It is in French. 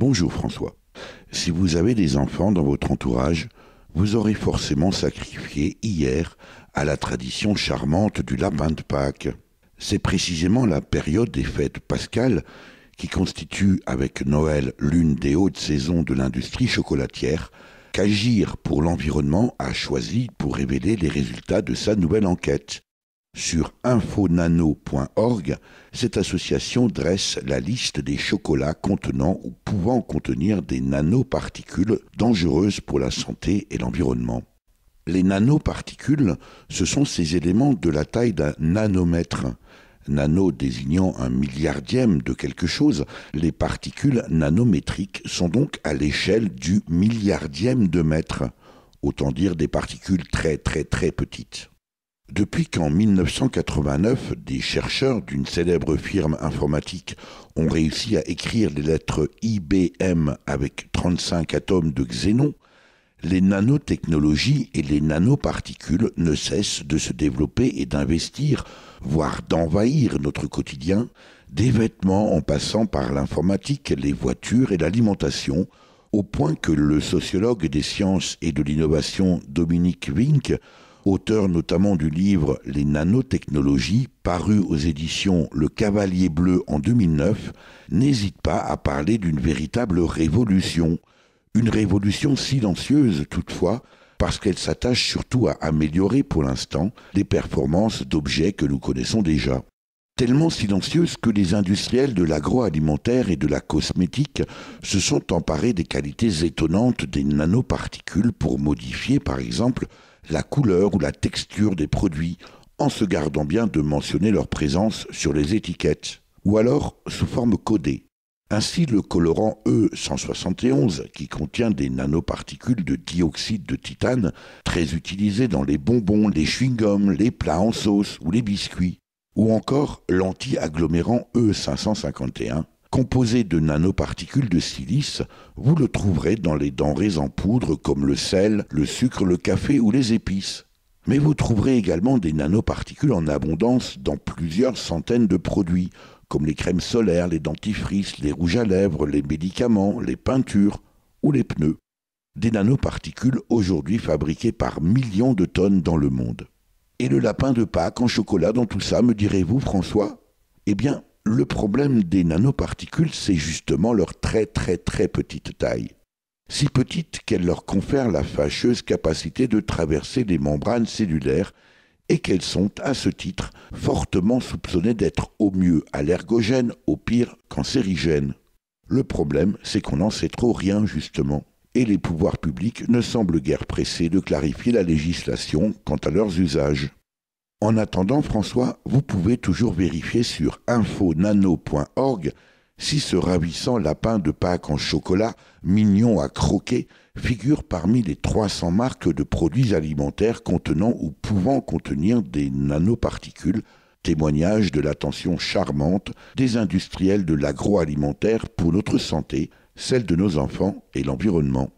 Bonjour François. Si vous avez des enfants dans votre entourage, vous aurez forcément sacrifié hier à la tradition charmante du lapin de Pâques. C'est précisément la période des fêtes pascales qui constitue avec Noël l'une des hautes saisons de l'industrie chocolatière qu'Agir pour l'environnement a choisi pour révéler les résultats de sa nouvelle enquête. Sur infonano.org, cette association dresse la liste des chocolats contenant ou pouvant contenir des nanoparticules dangereuses pour la santé et l'environnement. Les nanoparticules, ce sont ces éléments de la taille d'un nanomètre. Nano désignant un milliardième de quelque chose, les particules nanométriques sont donc à l'échelle du milliardième de mètre, autant dire des particules très petites. Depuis qu'en 1989, des chercheurs d'une célèbre firme informatique ont réussi à écrire les lettres IBM avec 35 atomes de xénon, les nanotechnologies et les nanoparticules ne cessent de se développer et d'investir, voire d'envahir notre quotidien, des vêtements en passant par l'informatique, les voitures et l'alimentation, au point que le sociologue des sciences et de l'innovation Dominique Wink, auteur notamment du livre « Les nanotechnologies » paru aux éditions Le Cavalier Bleu en 2009, n'hésite pas à parler d'une véritable révolution. Une révolution silencieuse toutefois, parce qu'elle s'attache surtout à améliorer pour l'instant les performances d'objets que nous connaissons déjà. Tellement silencieuse que les industriels de l'agroalimentaire et de la cosmétique se sont emparés des qualités étonnantes des nanoparticules pour modifier par exemple la couleur ou la texture des produits, en se gardant bien de mentionner leur présence sur les étiquettes, ou alors sous forme codée. Ainsi, le colorant E171, qui contient des nanoparticules de dioxyde de titane, très utilisé dans les bonbons, les chewing-gums, les plats en sauce ou les biscuits, ou encore l'anti-agglomérant E551, composé de nanoparticules de silice, vous le trouverez dans les denrées en poudre comme le sel, le sucre, le café ou les épices. Mais vous trouverez également des nanoparticules en abondance dans plusieurs centaines de produits, comme les crèmes solaires, les dentifrices, les rouges à lèvres, les médicaments, les peintures ou les pneus. Des nanoparticules aujourd'hui fabriquées par millions de tonnes dans le monde. Et le lapin de Pâques en chocolat dans tout ça, me direz-vous François? Eh bien, le problème des nanoparticules, c'est justement leur très petite taille. Si petite qu'elle leur confère la fâcheuse capacité de traverser les membranes cellulaires et qu'elles sont, à ce titre, fortement soupçonnées d'être au mieux allergogènes, au pire cancérigènes. Le problème, c'est qu'on n'en sait trop rien, justement, et les pouvoirs publics ne semblent guère pressés de clarifier la législation quant à leurs usages. En attendant, François, vous pouvez toujours vérifier sur infonano.org si ce ravissant lapin de Pâques en chocolat, mignon à croquer, figure parmi les 300 marques de produits alimentaires contenant ou pouvant contenir des nanoparticules, témoignage de l'attention charmante des industriels de l'agroalimentaire pour notre santé, celle de nos enfants et l'environnement.